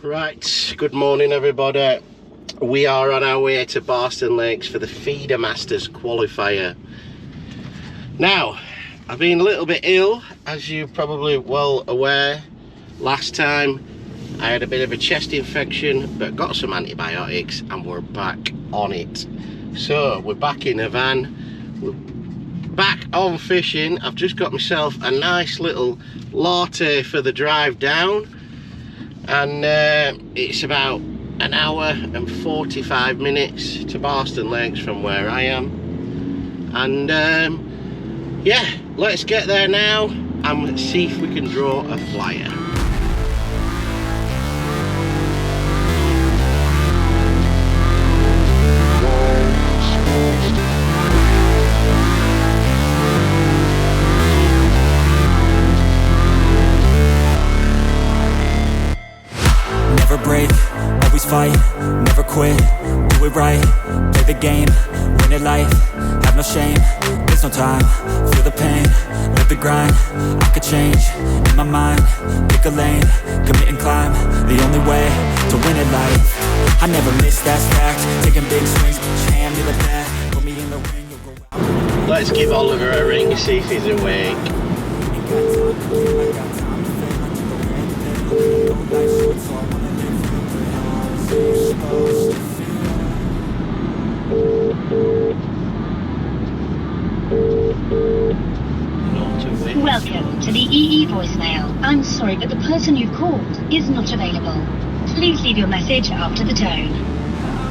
Right, good morning everybody. We are on our way to Barston Lakes for the Feedermasters qualifier. Now, I've been a little bit ill, as you're probably well aware. Last time I had a bit of a chest infection, but got some antibiotics and we're back on it. So we're back in a van, we're back on fishing. I've just got myself a nice little latte for the drive down, and it's about an hour and 45 minutes to Barston Lakes from where I am. And yeah, let's get there now and see if we can draw a flyer. Never break, always fight, never quit, do it right, play the game, win it life, have no shame, there's no time, feel the pain, live the grind, I could change, in my mind, pick a lane, commit and climb, the only way to win it life, I never miss, that's fact, taking big swings, put your hand to the bat, put me in the ring, you'll go out. Let's give Oliver a ring, see if he's awake. Welcome to the EE voicemail. I'm sorry, but the person you've called is not available. Please leave your message after the tone.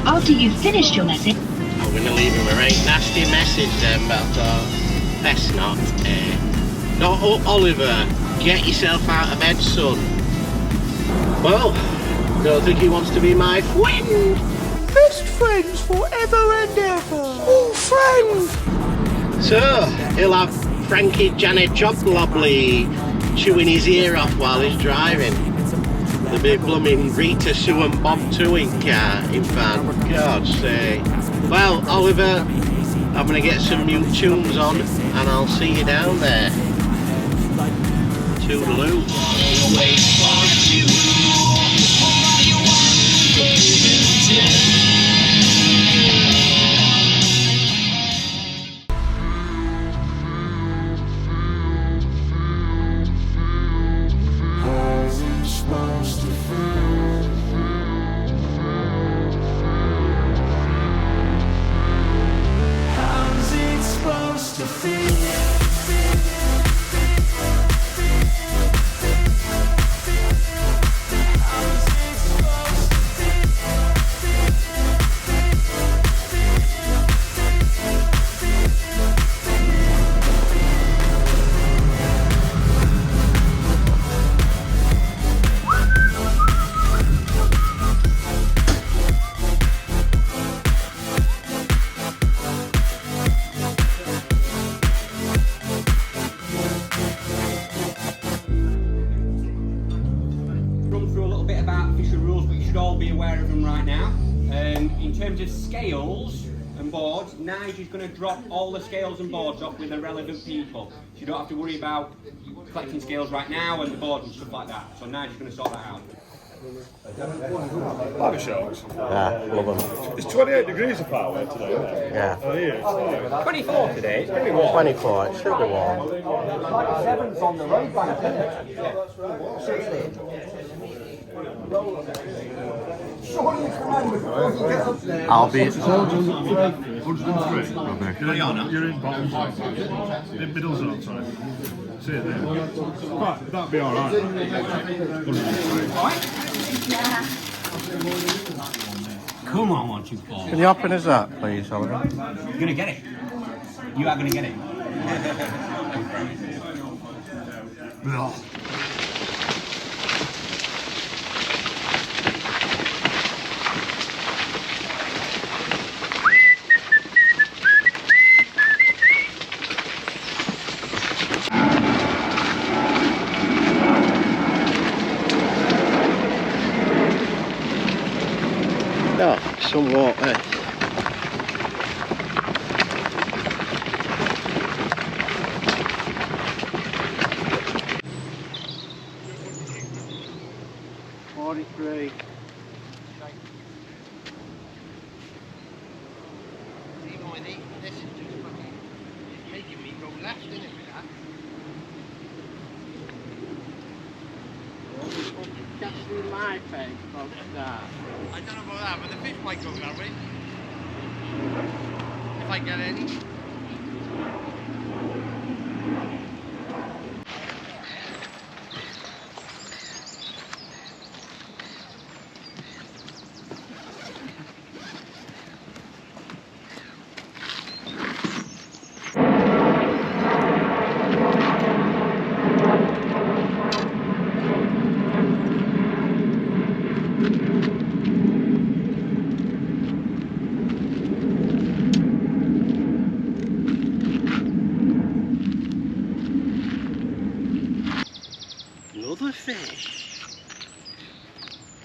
After you've finished your message... I'm going to leave him a right nasty message then, but I thought, best not. No, Oliver, get yourself out of bed, son. Well, don't think he wants to be my friend. Best friends forever and ever. Oh, friend! So, he'll have Frankie Janet Chocolobly chewing his ear off while he's driving. There'll be blooming Rita, Sue and Bob Towing car in van, God's sake. Well, Oliver, I'm going to get some new tunes on and I'll see you down there. Toodaloo. Be aware of them right now. In terms of scales and boards, Nigel's going to drop all the scales and boards off with the relevant people. So you don't have to worry about collecting scales right now and the boards and stuff like that. So Nigel's going to sort that out. Ladder sharks. Yeah, love them. It's 28 degrees apart way today, isn't it? Yeah. Oh, yeah. 24 today, it's going to be warm. 24, it should be warm. Seven's on the road bank. I'll be... 103. You're in bottom zone. In middle zone, sorry. See it there. Right, that'll be alright. 103. Come on, 1, 2, 4. Can you open us that, please, Oliver? You're going to get it. You are going to get it. Oh, some water. Gary. Even with this is just fucking making me go left, isn't it, with that? Casting my peg from that. I don't know about that, but the fish might go that way. If I get any. Another fish.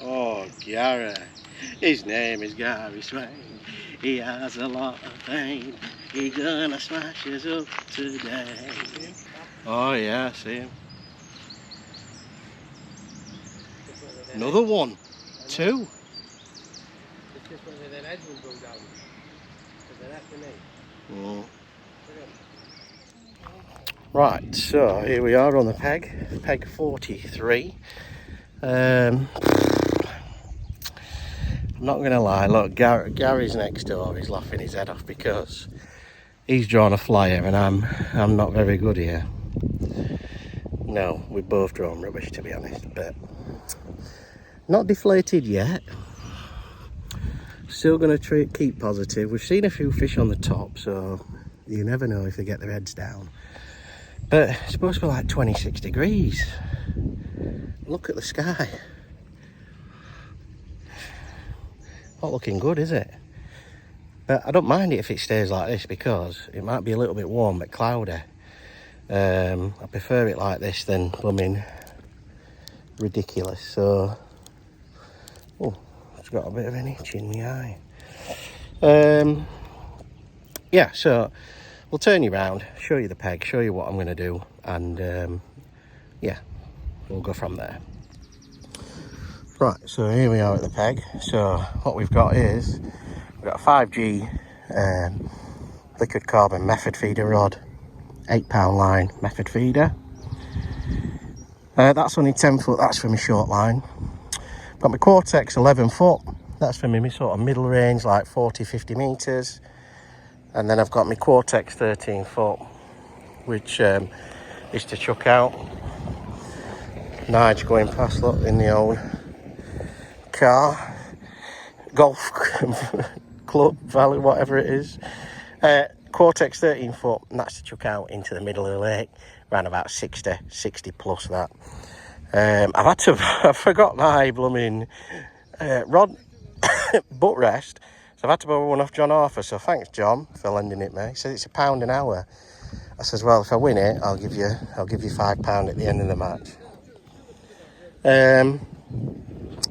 Oh, Gary. His name is Gary Swain. He has a lot of pain. He gonna smash us up today. Oh yeah, I see him. Another one. Two. It's just whether their heads will go down. Because they're after me. Right, so here we are on the peg 43. I'm not going to lie, look, Gary's next door, he's laughing his head off because he's drawn a flyer and I'm not very good here. No, we've both drawn rubbish to be honest, but not deflated yet. Still going to keep positive. We've seen a few fish on the top, so you never know if they get their heads down. But it's supposed to be like 26 degrees. Look at the sky. Not looking good, is it? But I don't mind it if it stays like this because it might be a little bit warm but cloudy. I prefer it like this than blooming ridiculous. So, oh, it's got a bit of an itch in my eye. Yeah, so we'll turn you around, show you the peg, show you what I'm going to do, and yeah, we'll go from there. Right, so here we are at the peg. So what we've got is, we've got a 5G liquid carbon method feeder rod, 8-pound line method feeder. That's only 10 foot, that's for my short line. Got my Quartex 11 foot, that's for me sort of middle range, like 40-50 metres. And then I've got my Quartex 13 foot, which is to chuck out. Nige going past, look, in the old car, golf club, valley, whatever it is. Quartex 13 foot, and that's to chuck out into the middle of the lake, around about 60 plus that. I forgot my blooming rod butt rest. So I've had to borrow one off John Arthur, so thanks John for lending it me. He says it's £1 an hour. I says, well, if I win it, I'll give you £5 at the end of the match.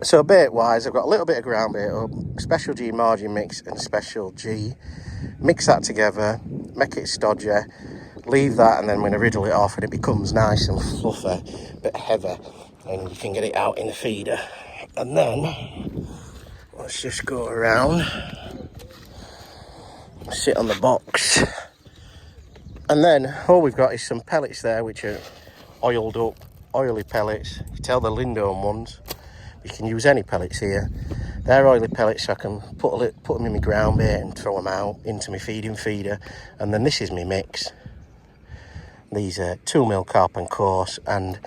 So bait wise, I've got a little bit of ground bait up, special G margin mix and special G. Mix that together, make it stodgy, leave that, and then when I riddle it off and it becomes nice and fluffy, but heavy, and you can get it out in the feeder. And then let's just go around, sit on the box, and then all we've got is some pellets there which are oiled up, oily pellets. You can tell the Lindome ones. You can use any pellets here. They're oily pellets, so I can put them in my ground bait and throw them out into my feeding feeder. And then this is my mix. These are 2mm carp and coarse, and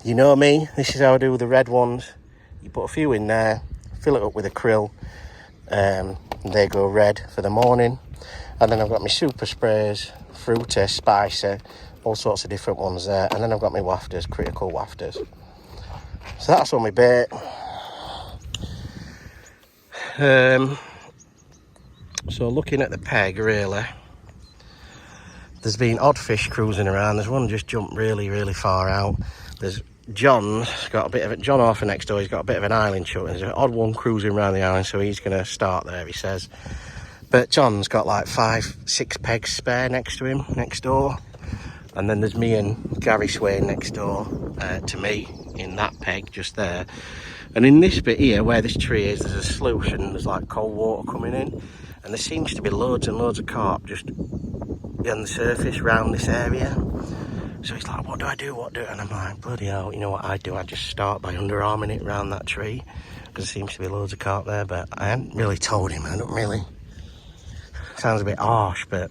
you know me, this is how I do the red ones. You put a few in there, fill it up with a krill, and they go red for the morning. And then I've got my super sprays, fruity, spicy, all sorts of different ones there. And then I've got my wafters, critical wafters. So that's all my bait. So looking at the peg, really, there's been odd fish cruising around. There's one just jumped really far out. There's John's got a bit of it. John Arthur next door, he's got a bit of an island chuck. There's an odd one cruising around the island, so he's going to start there, he says. But John's got like 5-6 pegs spare next to him, next door. And then there's me and Gary Swain next door to me in that peg just there. And in this bit here, where this tree is, there's a sluice and there's like cold water coming in. And there seems to be loads and loads of carp just on the surface around this area. So he's like, what do I do, what do I do? And I'm like, bloody hell, you know what I do? I just start by underarming it around that tree. Because there seems to be loads of carp there, but I hadn't really told him. I don't really... Sounds a bit harsh, but...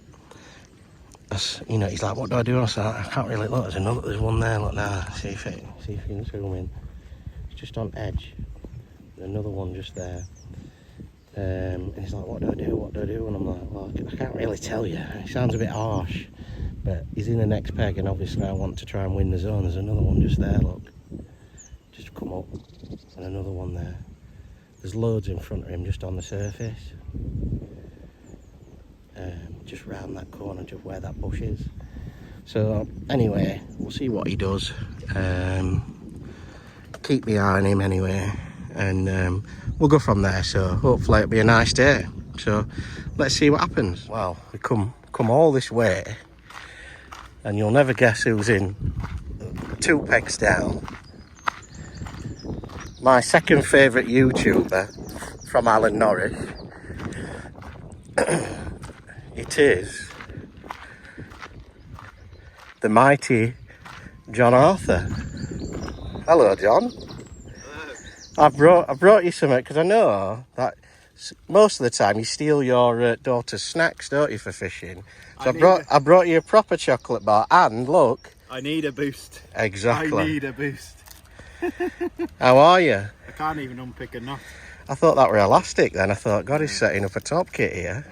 You know, he's like, what do I do? I was like, I can't really look. There's one there. Look now. See if you can zoom in. It's just on edge. There's another one just there. And he's like, what do I do? What do I do? And I'm like, well, I can't really tell you. It sounds a bit harsh, but he's in the next peg, and obviously I want to try and win the zone. There's another one just there. Look, just come up, and another one there. There's loads in front of him, just on the surface. Just round that corner, just where that bush is. So anyway, we'll see what he does. Keep the eye on him anyway, and we'll go from there. So hopefully it'll be a nice day. So let's see what happens. Well, we come all this way, and you'll never guess who's in. 2 pegs down. My second favourite YouTuber from Alan Norris. It is the mighty John Arthur. Hello, John. Hello. I brought you something because I know that most of the time you steal your daughter's snacks, don't you, for fishing? So I brought you a proper chocolate bar, and look. I need a boost. Exactly. I need a boost. How are you? I can't even unpick a knot. I thought that were elastic then. I thought, God, he's setting up a top kit here.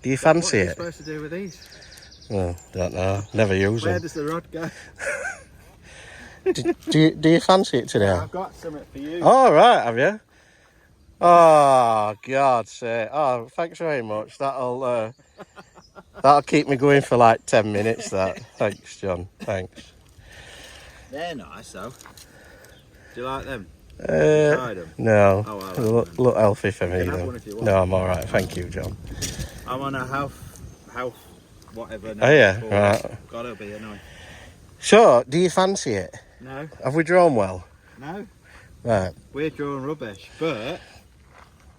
Do you fancy it? What are you supposed to do with these? Well, don't know. Never use them. Where does the rod go? do you fancy it today? Yeah, I've got something for you. All right, have you? Oh, God's sake. Oh, thanks very much. That'll keep me going for like 10 minutes, that. Thanks, John. Thanks. They're nice, though. Do you like them? Tried them? No. Oh, I like look healthy for me, you can have though. one if you want. No, I'm all right. Thank you, John. I'm on a health, whatever. Oh, yeah, right. Gotta be annoying. So, do you fancy it? No. Have we drawn well? No. Right. We're drawing rubbish, but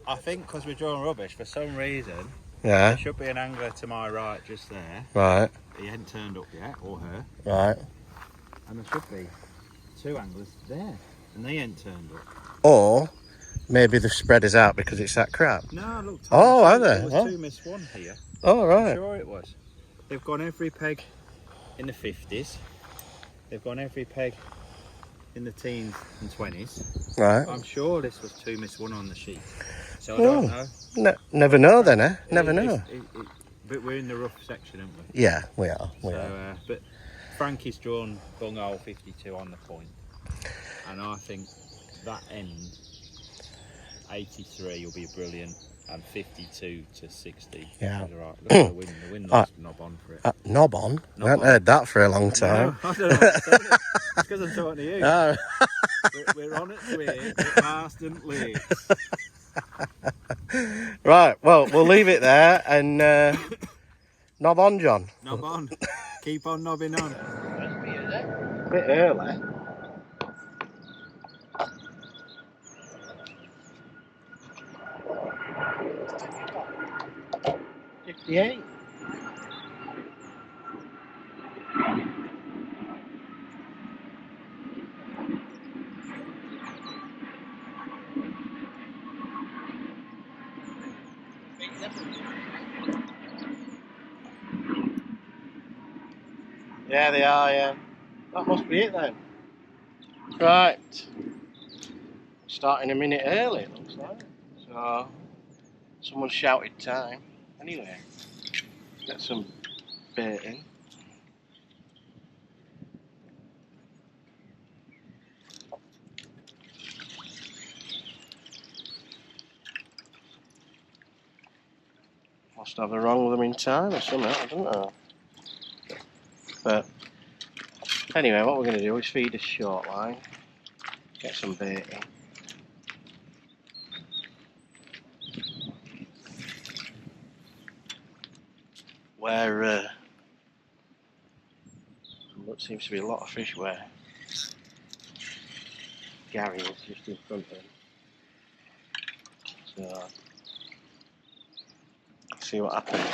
I think because we're drawing rubbish, for some reason, Yeah. there should be an angler to my right just there. Right. He hadn't turned up yet, or her. Right. And there should be 2 anglers there, and they ain't turned up. Or maybe they've spread us out because it's that crap. No, I looked. Oh, are they? There was Oh. 2 missed 1 here. Oh, right. I'm sure it was. They've gone every peg in the 50s. They've gone every peg in the teens and 20s. Right. I'm sure this was 2 missed 1 on the sheet. So I don't know. Never know then, eh? Never know. But we're in the rough section, aren't we? Yeah, we are. We are. But Frankie's drawn bunghole 52 on the point. And I think that end, 83 will be brilliant. And 52 to 60. Yeah. Right. Look at the wind knob on for it. Knob on? I haven't heard that for a long time. No, I don't know. It's because I'm talking to you. Oh. We're on its way at BARSTON LAKES. Right, well, we'll leave it there and knob on, John. Knob on. Keep on knobbing on. A bit early. Yeah. Yeah, they are, yeah. That must be it then. Right. Starting a minute early, it looks like. So, someone shouted time. Anyway, get some bait in. Must have a wrong with them in time or something, I don't know. But anyway, what we're going to do is feed a short line, get some bait in. Where seems to be a lot of fish where Gary was just in front of him. So, see what happens.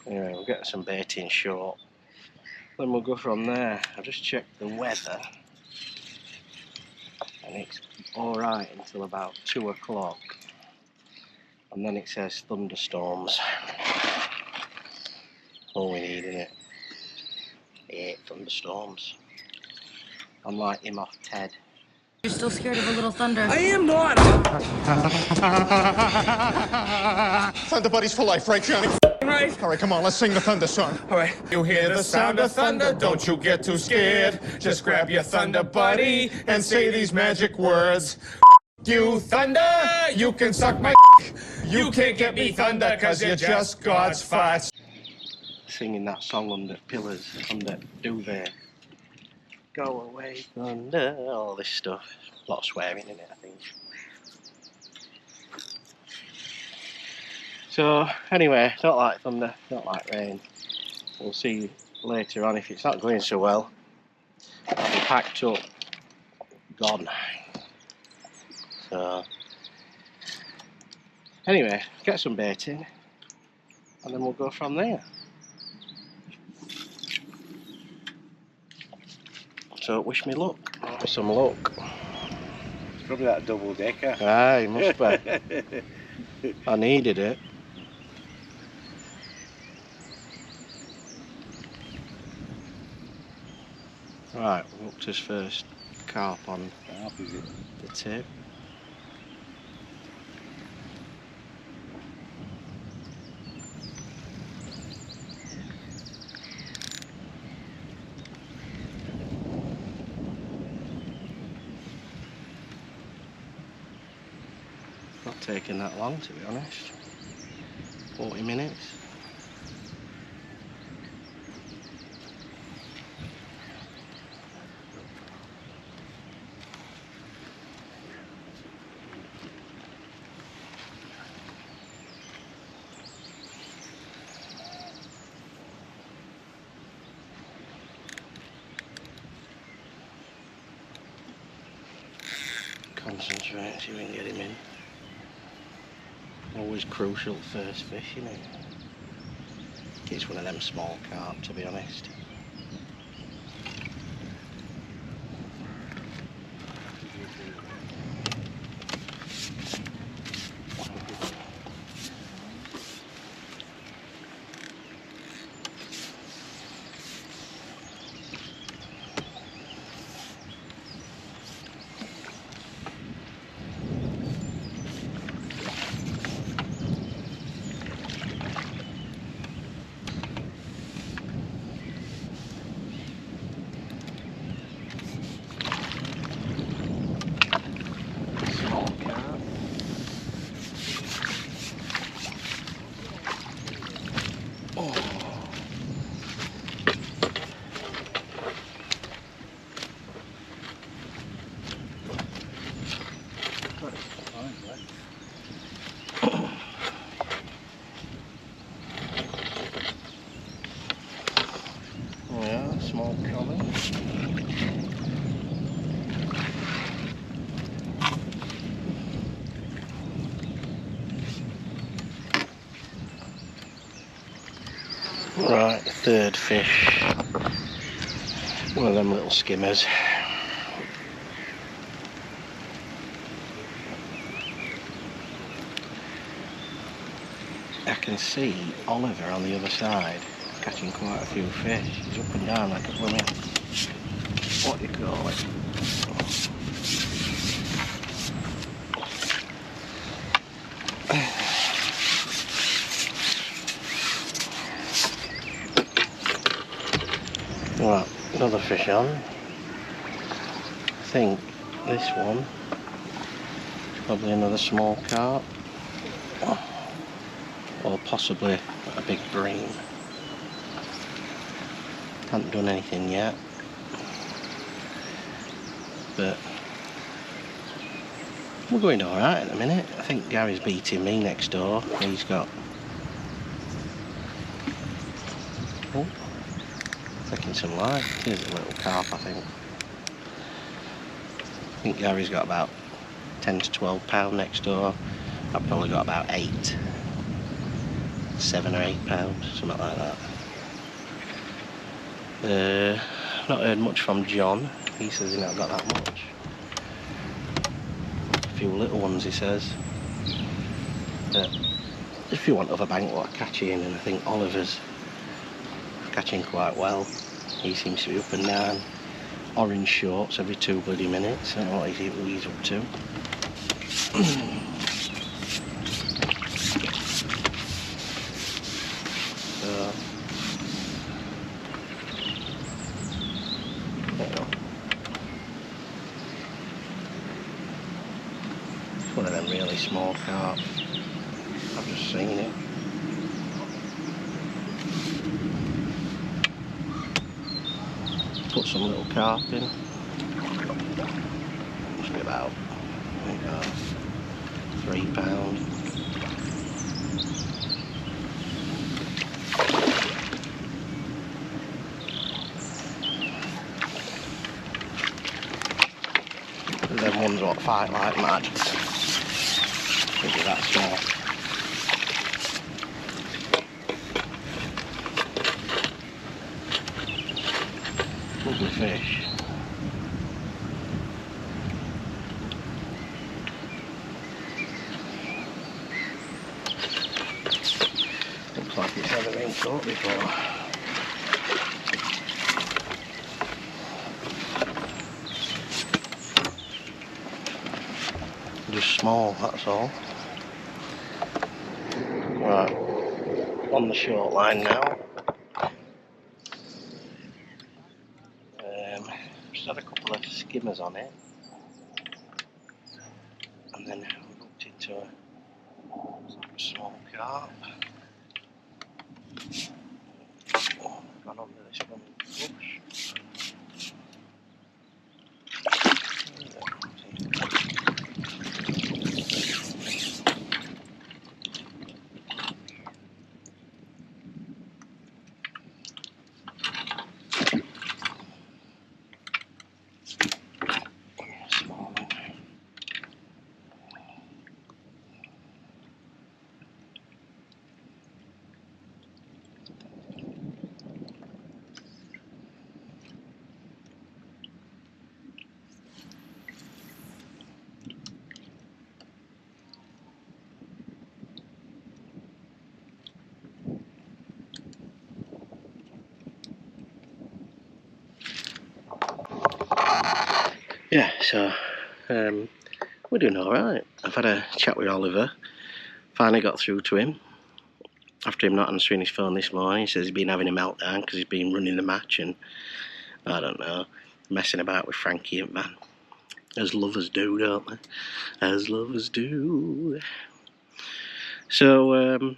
Anyway, we'll get some baiting short. Then we'll go from there. I'll just check the weather. And it's alright until about 2 o'clock. And then it says thunderstorms. All we need, isn't it? 8 thunderstorms. Unlike him off Ted. You're still scared of a little thunder. I am not. Thunder buddies for life, right, Johnny? Right. All right, come on, let's sing the thunder song. All right. You hear the sound of thunder, don't you get too scared. Just grab your thunder buddy and say these magic words. You thunder, you can suck my You can't get me thunder, cause you're just God's farts. Singing that song under pillars, under duvet. Go away, thunder, all this stuff. A lot of swearing in it, I think. So, anyway, don't like thunder, don't like rain. We'll see later on if it's not going so well. I'll be packed up, gone. So, anyway, get some baiting, and then we'll go from there. So wish me luck. Some luck. It's probably that double decker. Aye, must be. I needed it. Right, we're up to his first carp on the tip. Not taking that long, to be honest. 40 minutes. Concentrate, see if we can get him in. Always crucial first fish, you know. It's one of them small carp, to be honest. Yeah, small collar. Right, third fish. One of them little skimmers. I can see Oliver on the other side catching quite a few fish. He's up and down like a blooming, what do you call it? Right, another fish on. I think this one is probably another small carp. Or possibly a big bream. Haven't done anything yet, but We're going alright at the minute. I think Gary's beating me next door. He's got... Oh, taking some light. Here's a little carp, I think. I think Gary's got about 10 to 12 pound next door. I've probably got about 8. 7 or 8 pounds, something like that. Not heard much from John. He says he's not got that much. A few little ones, he says. But if you want other bankwater catching, and I think Oliver's catching quite well. He seems to be up and down. Orange shorts every 2 bloody minutes. I don't know what he's up to. One of them really small carp. I've just seen it. Put some little carp in. Must be about, I think, 3 pound. Them ones what fight like mad. Maybe that small. Lovely fish. Looks like it's never been caught before. Just small, that's all. Right, on the short line now. Just had a couple of skimmers on it, and then we looked into a small carp. Oh, gone under this one bush. Yeah, so we're doing alright. I've had a chat with Oliver. Finally got through to him. After him not answering his phone this morning, he says he's been having a meltdown because he's been running the match and, I don't know, messing about with Frankie and Van. As lovers do, don't they? As lovers do. So,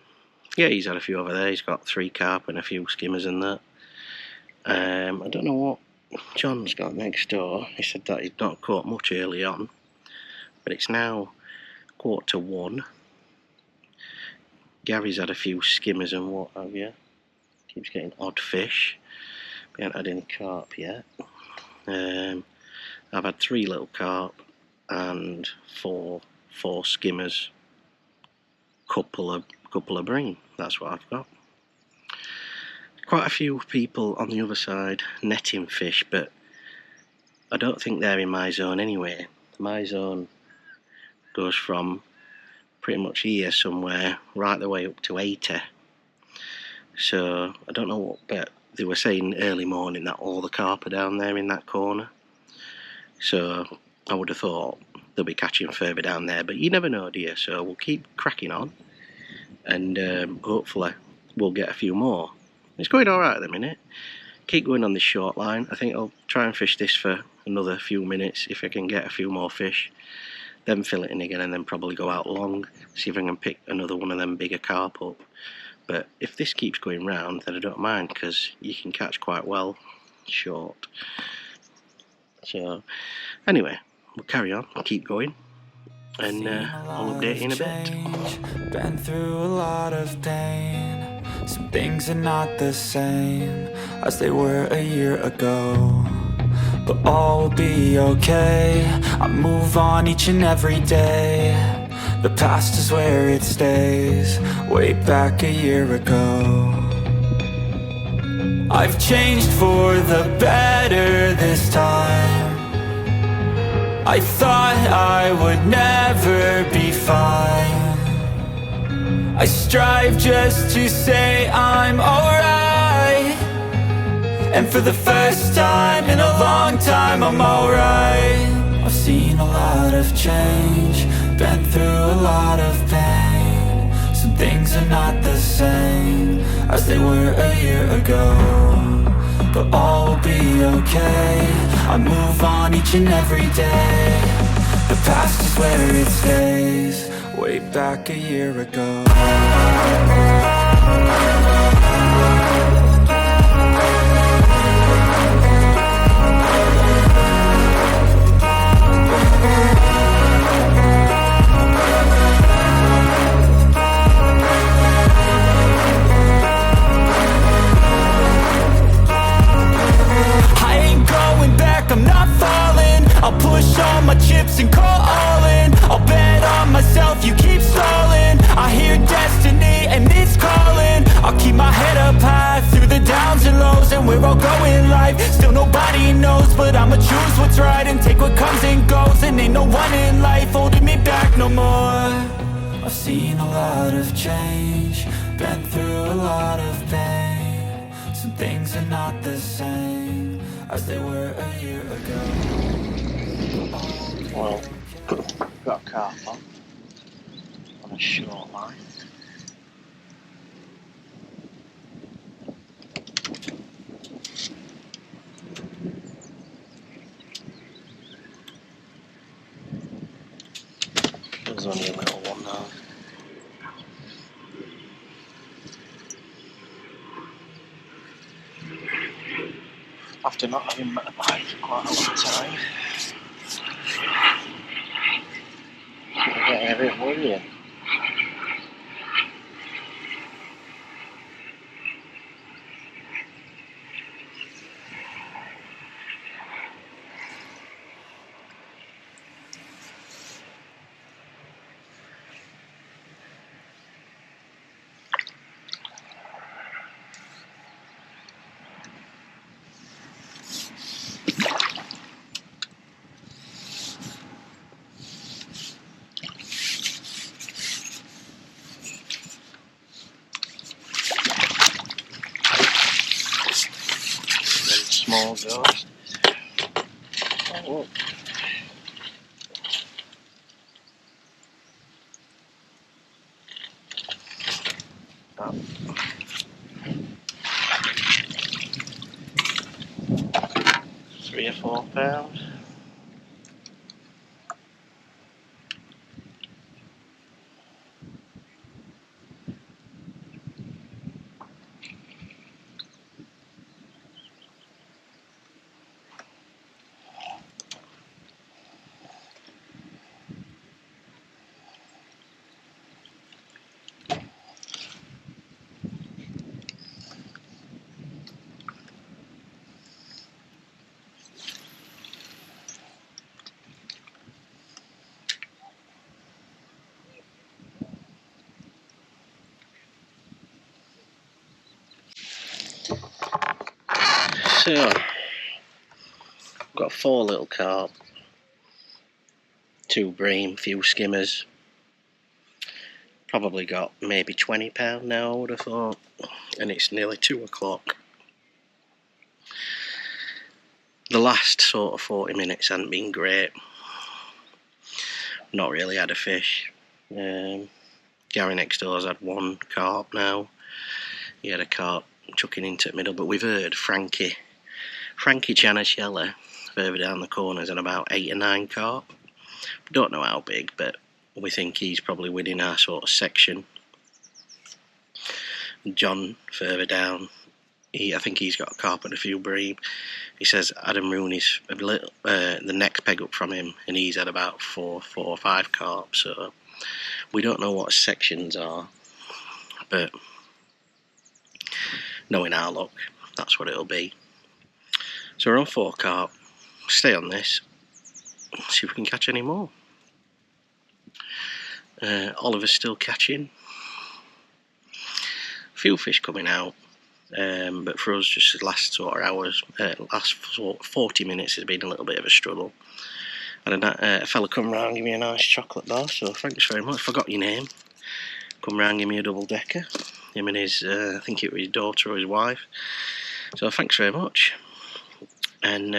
yeah, he's had a few over there. He's got 3 carp and a few skimmers and that. I don't know what John's got next door. He said that he'd not caught much early on, but it's now 1:45. Gary's had a few skimmers and what have you. Keeps getting odd fish. We haven't had any carp yet. I've had 3 little carp and four skimmers. Couple of bream. That's what I've got. Quite a few people on the other side netting fish, but I don't think they're in my zone anyway. My zone goes from pretty much here somewhere right the way up to 80. So I don't know what, but they were saying early morning that all the carp are down there in that corner. So I would have thought they'll be catching further down there, but you never know, do you? So we'll keep cracking on, and hopefully we'll get a few more. It's going alright at the minute. Keep going on this short line. I think I'll try and fish this for another few minutes if I can get a few more fish. Then fill it in again and then probably go out long. See if I can pick another one of them bigger carp up. But if this keeps going round, then I don't mind, because you can catch quite well short. So anyway, we'll carry on. I'll keep going. and I'll update you in a bit. Been through a lot of pain. Some things are not the same as they were a year ago, but all will be okay. I move on each and every day. The past is where it stays, way back a year ago. I've changed for the better this time. I thought I would never be fine. I strive just to say I'm alright, and for the first time in a long time I'm alright. I've seen a lot of change, been through a lot of pain. Some things are not the same as they were a year ago, but all will be okay. I move on each and every day. The past is where it stays, way back a year ago. I'm not falling. I'll push all my chips and call all in. I'll bet on myself, you keep stalling. I hear destiny and it's calling. I'll keep my head up high through the downs and lows, and we're all going life. Still nobody knows, but I'ma choose what's right and take what comes and goes. And ain't no one in life holding me back no more. I've seen a lot of change, been through a lot of pain. Some things are not the same as they were a year ago. Well, got a car park on a short line. There's only a little one now. After not having met a bike for quite a long time, I'm getting a bit worrying. Small ghost. Oh, look. Oh. 3 or 4 pounds. So, got 4 little carp, 2 bream, few skimmers. Probably got maybe £20 now, I would have thought, and it's nearly 2 o'clock. The last sort of 40 minutes hadn't been great. Not really had a fish. Gary next door's had 1 carp now. He had a carp chucking into the middle, but we've heard Frankie Chanachella further down the corners and about 8 or 9 carp. Don't know how big, but we think he's probably within our sort of section. John further down I think he's got a carp and a few bream. He says Adam Rooney's a little, the next peg up from him, and he's had about four or five carp. So we don't know what sections are, but knowing our luck, that's what it'll be. So we're on 4 carp. Stay on this. See if we can catch any more. Oliver's still catching. A few fish coming out. But for us, just the last sort of hours, last 40 minutes has been a little bit of a struggle. And a fella come round, give me a nice chocolate bar, so thanks very much. Forgot your name. Come round, give me a double decker. Him and his, I think it was his daughter or his wife. So thanks very much. And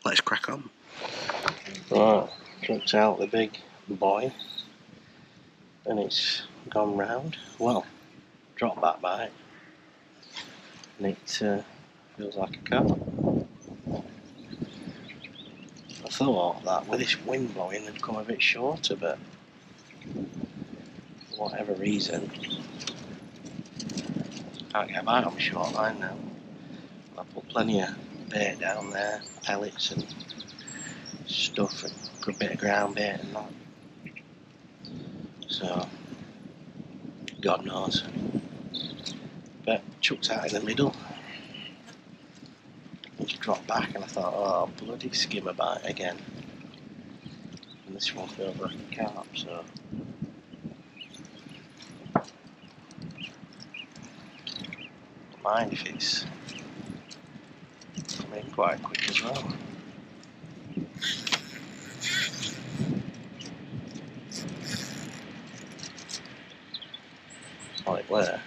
let's crack on. Right, chucked out the big boy. And it's gone round. Well, dropped that bite. And it feels like a carp. I thought that with this wind blowing it'd come a bit shorter, but for whatever reason, can't get a bite on my short line now. I put plenty of bait down there, pellets and stuff, and a good bit of ground bait and that. So, God knows. But chucked out in the middle. Just dropped back and I thought, oh bloody skimmer bite again. And this one feels like a carp, so don't mind if it's coming quite quick as well. Like where?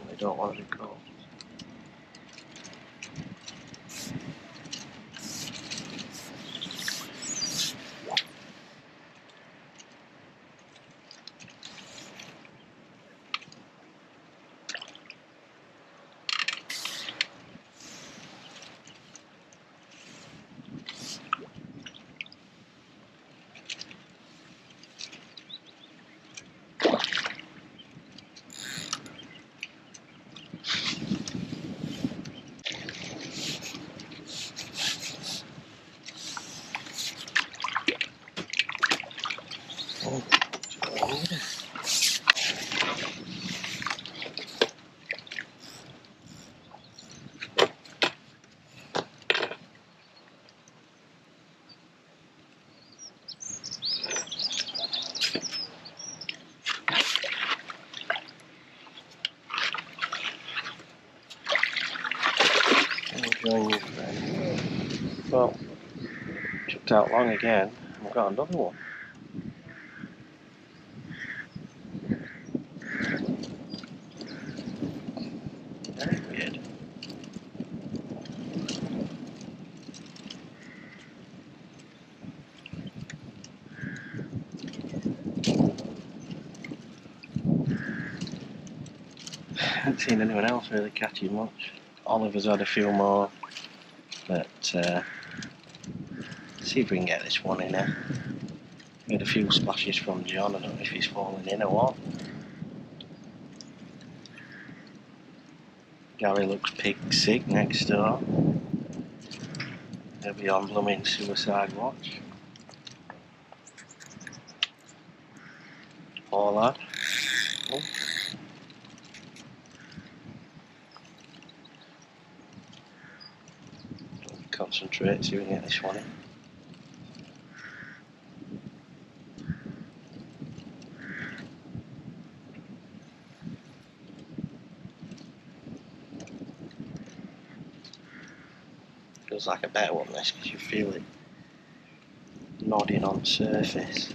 I don't want to be caught. Well, chucked out long again. I've got another one. Very weird. I haven't seen anyone else really catching much. Oliver's had a few more, but see if we can get this one in there. We had a few splashes from John. I don't know if he's falling in or what. Gary looks pig sick next door. He'll be on blooming suicide watch. Poor lad. Oh. Concentrate, see if we can get this one in. Feels like a better one this because you feel it nodding on the surface.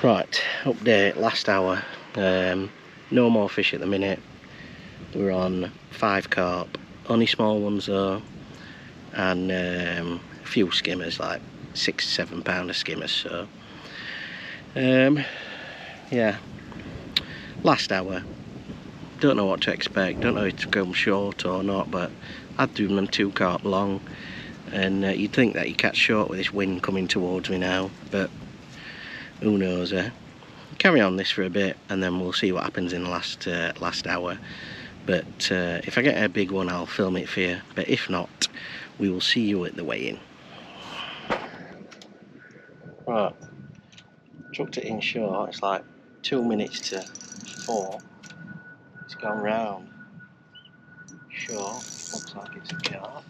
Right, update, last hour. No more fish at the minute. We're on 5 carp, only small ones though, and a few skimmers, like 6-7 pounder skimmers. So yeah, last hour. Don't know what to expect, don't know if it's come short or not, but I'd do them 2 carp long, and you'd think that you catch short with this wind coming towards me now, but who knows, eh? Carry on this for a bit and then we'll see what happens in the last hour. But if I get a big one, I'll film it for you, but if not, we will see you at the weigh-in. Right, chucked it in short. It's like 2 minutes to 4. It's gone round short. Looks like it's a carp.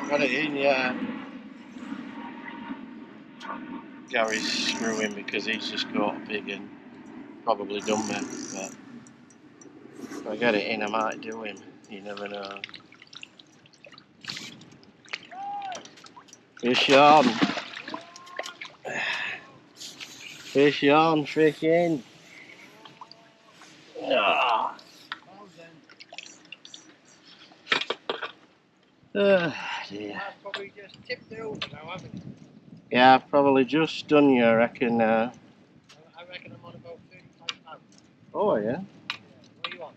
Got it in, yeah. Gary's screwing because he's just caught a pig and probably done me, but if I get it in I might do him, you never know. Fish on! Fish on, fish in! Oh. Oh dear. I've probably just tipped it over now, haven't you? Yeah, I've probably just done you, I reckon. I reckon I'm on about 35 pounds. Oh yeah? Yeah. What are you on?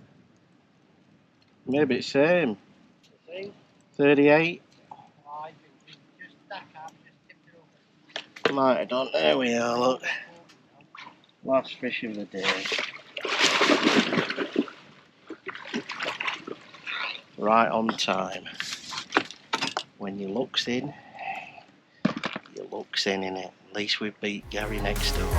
Maybe it's same. The same? 38. I think just that up, just tipped it over. Might have done. There we are, look. Last fish of the day. Right on time. When you looks in, you looks in it. At least we beat Gary next door.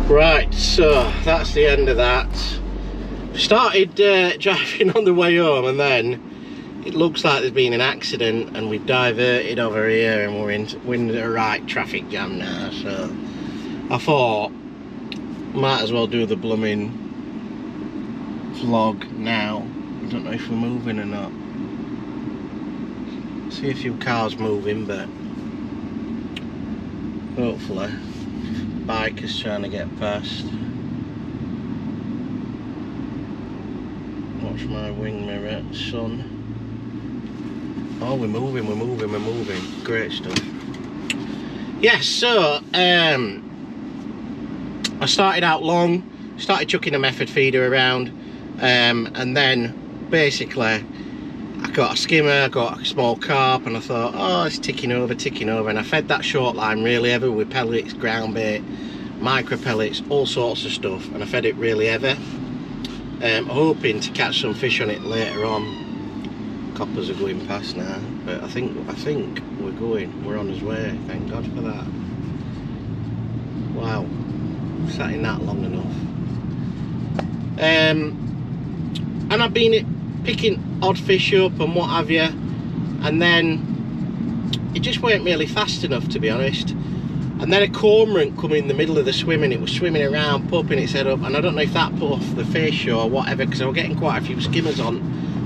Right, so that's the end of that. Started driving on the way home, and then it looks like there's been an accident and we've diverted over here and we're in the right traffic jam now. So I thought might as well do the blooming vlog now. I don't know if we're moving or not. See a few cars moving, but hopefully bikers trying to get past. Watch my wing mirror, sun. Oh, we're moving. Great stuff. Yeah, so I started out long, started chucking a method feeder around, and then basically I got a skimmer, I got a small carp, and I thought, oh, it's ticking over, and I fed that short line really heavy with pellets, ground bait, micro pellets, all sorts of stuff, and I fed it really heavy, hoping to catch some fish on it later on. Coppers are going past now, but I think we're on his way. Thank God for that. Wow, sat in that long enough. And I've been picking odd fish up and what have you, and then it just weren't really fast enough, to be honest. And then a cormorant come in the middle of the swimming. It was swimming around, popping its head up, and I don't know if that put off the fish or whatever, because I was getting quite a few skimmers on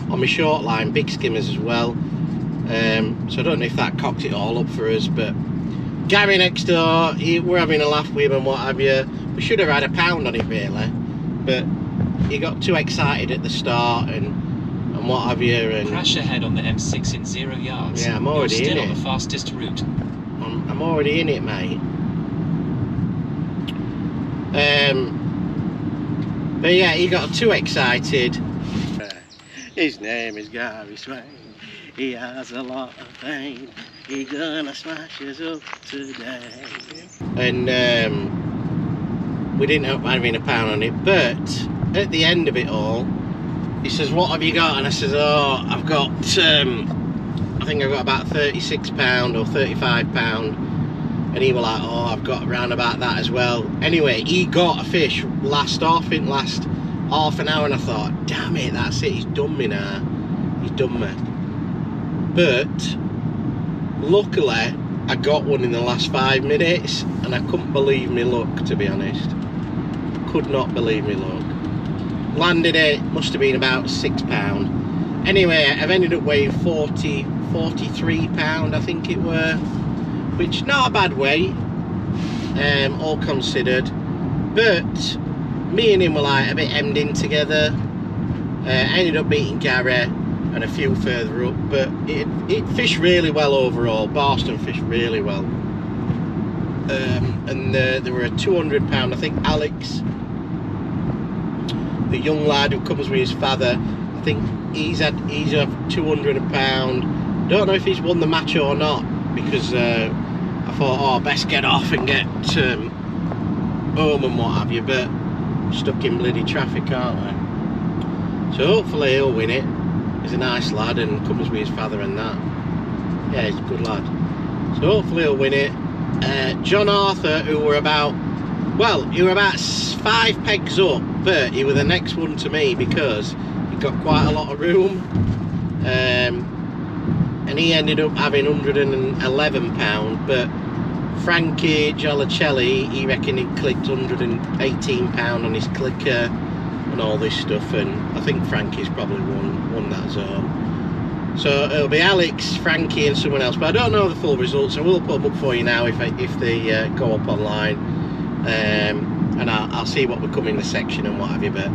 my short line, big skimmers as well. So I don't know if that cocked it all up for us, but Gary next door, we're having a laugh with him and what have you. We should have had a pound on it really, but he got too excited at the start and what have you. And crash ahead on the M6 in 0 yards. Yeah, I'm already You're still in on it. the fastest route. I'm already in it, mate. But yeah, he got too excited. His name is Gary Swain. He has a lot of fame. You're gonna smash us up today. And we didn't have having a pound on it, but at the end of it all, he says, what have you got? And I says, oh, I've got, I think I've got about £36 or £35. And he was like, oh, I've got around about that as well. Anyway, he got a fish last half an hour, and I thought, damn it, that's it, he's done me now. He's done me. But luckily, I got one in the last 5 minutes, and I couldn't believe me luck, to be honest. Could not believe me luck. Landed it, must have been about £6. Anyway, I've ended up weighing 43 pound, I think it were, which not a bad weight, all considered. But me and him were like a bit hemmed in together. I ended up beating Gary and a few further up, but it fished really well overall. Barston fished really well. And there were a £200, I think Alex, the young lad who comes with his father, I think he's a £200. Don't know if he's won the match or not, because I thought, oh, best get off and get home and what have you, but stuck in bloody traffic, aren't we? So hopefully he'll win it. He's a nice lad and comes with his father and that. Yeah, he's a good lad. So hopefully he'll win it. John Arthur, who were about 5 pegs up, but he was the next one to me because he got quite a lot of room. And he ended up having £111, but Frankie Jolicelli, he reckoned he clicked £118 on his clicker and all this stuff, and I think Frankie's probably won that zone. So it'll be Alex, Frankie and someone else, but I don't know the full results. I will put them up for you now if they go up online, and I'll see what will come in the section and what have you, but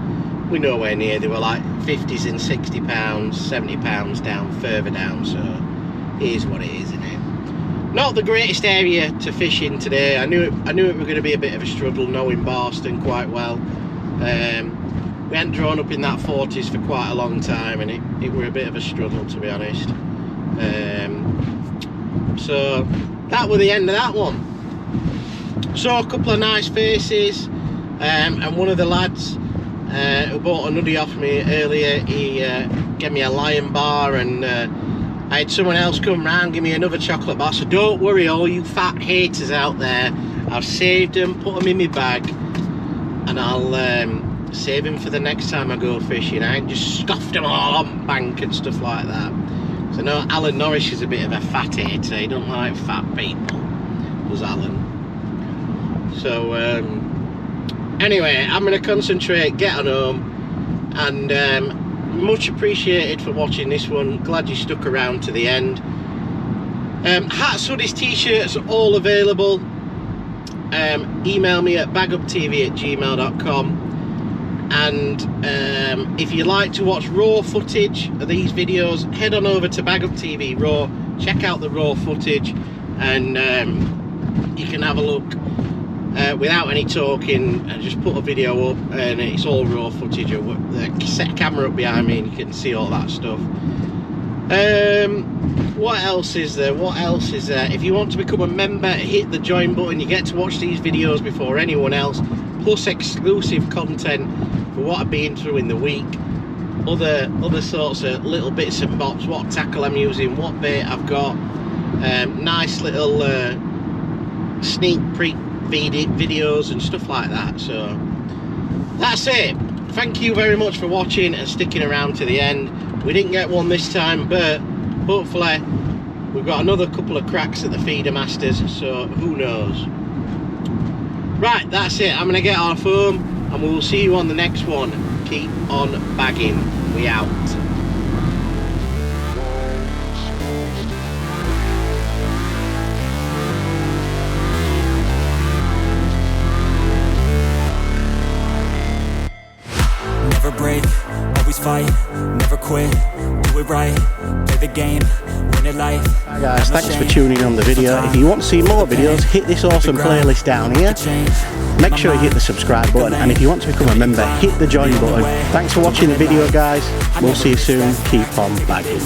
we're nowhere near. They were like 50s and £60, £70 down, further down, so it is what it is, isn't it? Not the greatest area to fish in today. I knew it was going to be a bit of a struggle, knowing Barston quite well. We hadn't drawn up in that 40s for quite a long time, and it were a bit of a struggle, to be honest. So that was the end of that one. Saw a couple of nice faces, and one of the lads who bought a nudie off me earlier, he gave me a lion bar, and I had someone else come round give me another chocolate bar. So don't worry, all you fat haters out there, I've saved them, put them in my bag, and I'll save them for the next time I go fishing. I ain't just scoffed them all on bank and stuff like that. So I know Alan Norris is a bit of a fat hater. He don't like fat people, was Alan. So anyway, I'm going to concentrate, get on home, and much appreciated for watching this one. Glad you stuck around to the end. Hats, hoodies, t-shirts are all available. Email me at baguptv@gmail.com, and if you like to watch raw footage of these videos, head on over to Baguptv Raw, check out the raw footage, and you can have a look without any talking, and just put a video up, and it's all raw footage. Set a camera up behind me and you can see all that stuff. What else is there? If you want to become a member, hit the join button. You get to watch these videos before anyone else, plus exclusive content for what I've been through in the week, other sorts of little bits and bobs, what tackle I'm using, what bait I've got, nice little sneak peek videos and stuff like that. So that's it. Thank you very much for watching and sticking around to the end. We didn't get one this time, but hopefully we've got another couple of cracks at the Feedermasters, so who knows. Right, that's it. I'm gonna get off home, and we'll see you on the next one. Keep on bagging. We out. Never break, always fight, never quit, do it right, play the game, win it life. Hi guys, thanks for tuning in on the video. If you want to see more videos, hit this awesome playlist down here. Make sure you hit the subscribe button, and if you want to become a member, hit the join button. Thanks for watching the video guys, we'll see you soon. Keep on bagging.